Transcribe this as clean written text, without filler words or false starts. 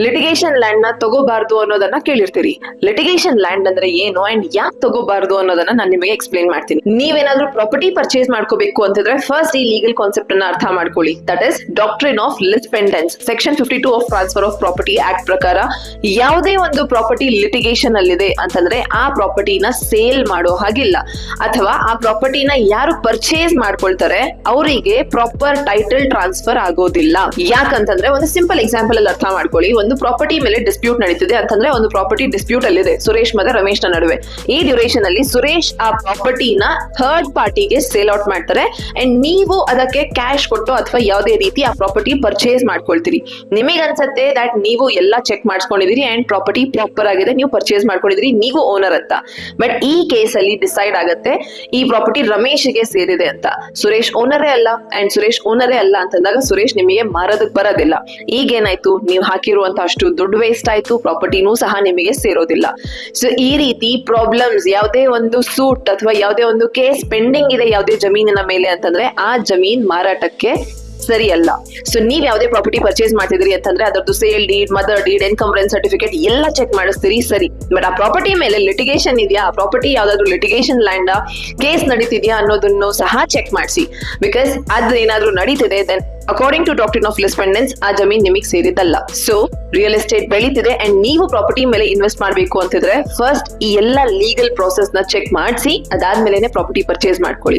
Litigation land ನ ತಗೋಬಾರ್ದು ಅನ್ನೋದನ್ನ ಕೇಳಿರ್ತೀರಿ. Litigation land ಅಂದ್ರೆ ಏನು ಅಂಡ್ ಯಾಕೆ ತಗೋಬಾರ್ದು ಅನ್ನೋದನ್ನ ನಾನು ನಿಮಗೆ ಎಕ್ಸ್ಪ್ಲೇನ್ ಮಾಡ್ತೀನಿ. ನೀವೇನಾದ್ರೂ ಪ್ರಾಪರ್ಟಿ ಪರ್ಚೇಸ್ ಮಾಡ್ಕೋಬೇಕು ಅಂತಿದ್ರೆ ಫಸ್ಟ್ ಈ ಲೀಗಲ್ ಕಾನ್ಸೆಪ್ಟ್ ಅನ್ನ ಅರ್ಥ ಮಾಡ್ಕೊಳ್ಳಿ. That is doctrine of lis pendens. Section 52 of transfer of property act ಪ್ರಕಾರ ಯಾವುದೇ ಒಂದು ಪ್ರಾಪರ್ಟಿ ಲಿಟಿಗೇಷನ್ ಅಲ್ಲಿದೆ ಅಂತಂದ್ರೆ ಆ ಪ್ರಾಪರ್ಟಿನ ಸೇಲ್ ಮಾಡೋ ಹಾಗಿಲ್ಲ, ಅಥವಾ ಆ ಪ್ರಾಪರ್ಟಿನ ಯಾರು ಪರ್ಚೇಸ್ ಮಾಡ್ಕೊಳ್ತಾರೆ ಅವರಿಗೆ ಪ್ರಾಪರ್ ಟೈಟಲ್ ಟ್ರಾನ್ಸ್ಫರ್ ಆಗೋದಿಲ್ಲ. ಯಾಕಂತಂದ್ರೆ ಒಂದು ಸಿಂಪಲ್ ಎಕ್ಸಾಂಪಲ್ ಅಲ್ಲಿ ಅರ್ಥ ಮಾಡ್ಕೊಳ್ಳಿ. ಒಂದು ಪ್ರಾಪರ್ಟಿ ಮೇಲೆ ಡಿಸ್ಪ್ಯೂಟ್ ನಡೀತಿದೆ ಅಂತಂದ್ರೆ ಒಂದು ಪ್ರಾಪರ್ಟಿ ಡಿಸ್ಪ್ಯೂಟ್ ಅಲ್ಲಿದೆ ಸುರೇಶ್ ಮತ್ತೆ ರಮೇಶ್ ನ ನಡುವೆ. ಈ ಡ್ಯೂರೇಷನ್ ಅಲ್ಲಿ ಸುರೇಶ್ ಆ ಪ್ರಾಪರ್ಟಿನ ಥರ್ಡ್ ಪಾರ್ಟಿಗೆ ಸೇಲ್ ಔಟ್ ಮಾಡ್ತಾರೆ ಅಂಡ್ ನೀವು ಅದಕ್ಕೆ ಕ್ಯಾಶ್ ಕೊಟ್ಟು ಅಥವಾ ಯಾವುದೇ ರೀತಿ ಆ ಪ್ರಾಪರ್ಟಿ ಪರ್ಚೇಸ್ ಮಾಡ್ಕೊಳ್ತೀರಿ. ನಿಮಗೆ ಅನ್ಸುತ್ತೆ ದಟ್ ನೀವು ಎಲ್ಲ ಚೆಕ್ ಮಾಡಿಸ್ಕೊಂಡಿದೀರಿ ಅಂಡ್ ಪ್ರಾಪರ್ಟಿ ಪ್ರಾಪರ್ ಆಗಿದೆ, ನೀವು ಪರ್ಚೇಸ್ ಮಾಡ್ಕೊಂಡಿದ್ರಿ, ನೀವು ಓನರ್ ಅಂತ. ಬಟ್ ಈ ಕೇಸ್ ಅಲ್ಲಿ ಡಿಸೈಡ್ ಆಗುತ್ತೆ ಈ ಪ್ರಾಪರ್ಟಿ ರಮೇಶ್ಗೆ ಸೇರಿದೆ ಅಂತ. ಸುರೇಶ್ ಓನರೇ ಅಲ್ಲ ಅಂಡ್ ಸುರೇಶ್ ಓನರೇ ಅಲ್ಲ ಅಂತಂದಾಗ ಸುರೇಶ್ ನಿಮಗೆ ಮಾರೋದಕ್ಕೆ ಬರೋದಿಲ್ಲ. ಈಗೇನಾಯ್ತು, ನೀವು ಹಾಕಿರುವಂತ ಅಷ್ಟು ದುಡ್ಡು ವೇಸ್ಟ್ ಆಯ್ತು, ಪ್ರಾಪರ್ಟಿನೂ ಸಹ ನಿಮಗೆ ಸೇರೋದಿಲ್ಲ. ಸೊ ಈ ರೀತಿ ಪ್ರಾಬ್ಲಮ್ಸ್, ಯಾವುದೇ ಒಂದು ಸೂಟ್ ಅಥವಾ ಯಾವುದೇ ಒಂದು ಕೇಸ್ ಪೆಂಡಿಂಗ್ ಇದೆ ಯಾವುದೇ ಜಮೀನಿನ ಮೇಲೆ ಅಂತಂದ್ರೆ ಆ ಜಮೀನ್ ಮಾರಾಟಕ್ಕೆ ಸರಿ ಅಲ್ಲ. ಸೊ ನೀವ್ ಯಾವುದೇ ಪ್ರಾಪರ್ಟಿ ಪರ್ಚೇಸ್ ಮಾಡ್ತಿದ್ರಿ ಅಂತಂದ್ರೆ ಅದರದ್ದು sale deed, mother deed, encumbrance certificate ಎಲ್ಲ ಚೆಕ್ ಮಾಡಿಸ್ತೀರಿ, ಸರಿ. ಬಟ್ ಆ ಪ್ರಾಪರ್ಟಿ ಮೇಲೆ ಲಿಟಿಗೇಷನ್ ಇದೆಯಾ, ಆ ಪ್ರಾಪರ್ಟಿ ಯಾವ್ದಾದ್ರು ಲಿಟಿಗೇಷನ್ ಲ್ಯಾಂಡ್ ಕೇಸ್ ನಡೀತಿದ್ಯಾ ಅನ್ನೋದನ್ನು ಸಹ ಚೆಕ್ ಮಾಡಿಸಿ. ಬಿಕಾಸ್ ಅದು ಏನಾದ್ರೂ ನಡೀತಿದೆ then according to doctrine of lis pendens ಆ ಜಮೀನ್ ನಿಮಗೆ ಸೇರಿದಲ್ಲ. ಸೊ ರಿಯಲ್ ಎಸ್ಟೇಟ್ ಬೆಳೀತಿದೆ ಅಂಡ್ ನೀವು ಪ್ರಾಪರ್ಟಿ ಮೇಲೆ ಇನ್ವೆಸ್ಟ್ ಮಾಡಬೇಕು ಅಂತಿದ್ರೆ ಫಸ್ಟ್ ಈ ಎಲ್ಲ ಲೀಗಲ್ ಪ್ರೋಸೆಸ್ ನ ಚೆಕ್ ಮಾಡಿಸಿ ಅದಾದ್ಮೇಲೆ ಪ್ರಾಪರ್ಟಿ ಪರ್ಚೇಸ್ ಮಾಡ್ಕೊಳ್ಳಿ.